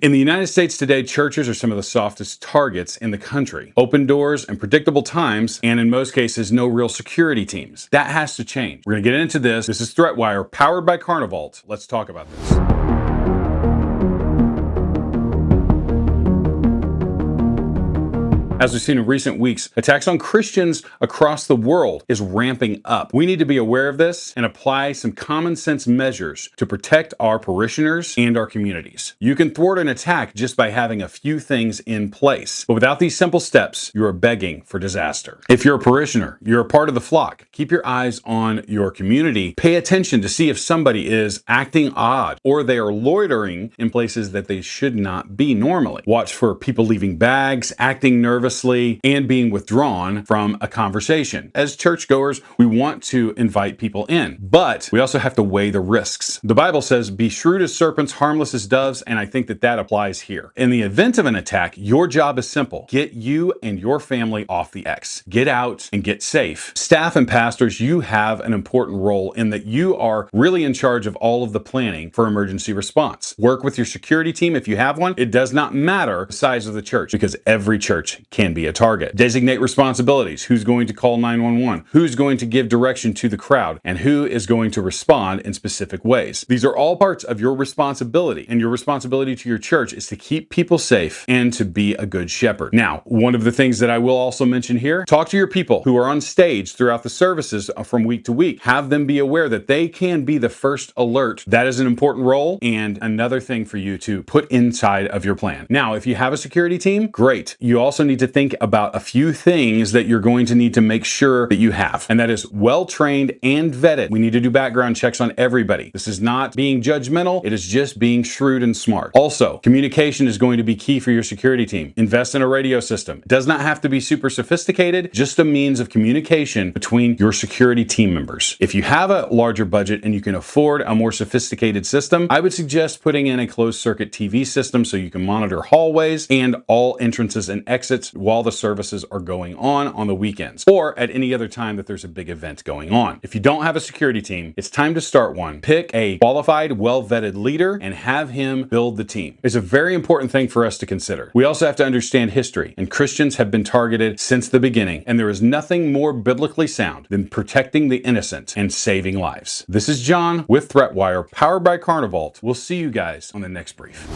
In the United States today, churches are some of the softest targets in the country. Open doors and predictable times, and in most cases, no real security teams. That has to change. We're going to get into this. This is ThreatWire, powered by Carnivalt. Let's talk about this. As we've seen in recent weeks, attacks on Christians across the world is ramping up. We need to be aware of this and apply some common sense measures to protect our parishioners and our communities. You can thwart an attack just by having a few things in place. But without these simple steps, you are begging for disaster. If you're a parishioner, you're a part of the flock. Keep your eyes on your community. Pay attention to see if somebody is acting odd or they are loitering in places that they should not be normally. Watch for people leaving bags, acting nervous, and being withdrawn from a conversation. As churchgoers, we want to invite people in, but we also have to weigh the risks. The Bible says, be shrewd as serpents, harmless as doves, and I think that applies here. In the event of an attack, your job is simple. Get you and your family off the X. Get out and get safe. Staff and pastors, you have an important role in that you are really in charge of all of the planning for emergency response. Work with your security team if you have one. It does not matter the size of the church because every church can be a target. Designate responsibilities. Who's going to call 911? Who's going to give direction to the crowd? And who is going to respond in specific ways? These are all parts of your responsibility, and your responsibility to your church is to keep people safe and to be a good shepherd. Now, one of the things that I will also mention here, talk to your people who are on stage throughout the services from week to week. Have them be aware that they can be the first alert. That is an important role and another thing for you to put inside of your plan. Now, if you have a security team, great. You also need to think about a few things that you're going to need to make sure that you have, and that is well-trained and vetted. We need to do background checks on everybody. This is not being judgmental. It is just being shrewd and smart. Also, communication is going to be key for your security team. Invest in a radio system. It does not have to be super sophisticated, just a means of communication between your security team members. If you have a larger budget and you can afford a more sophisticated system, I would suggest putting in a closed circuit TV system so you can monitor hallways and all entrances and exits while the services are going on the weekends or at any other time that there's a big event going on. If you don't have a security team, it's time to start one. Pick a qualified, well-vetted leader and have him build the team. It's a very important thing for us to consider. We also have to understand history, and Christians have been targeted since the beginning, and there is nothing more biblically sound than protecting the innocent and saving lives. This is John with ThreatWire, powered by Carnivalt. We'll see you guys on the next brief.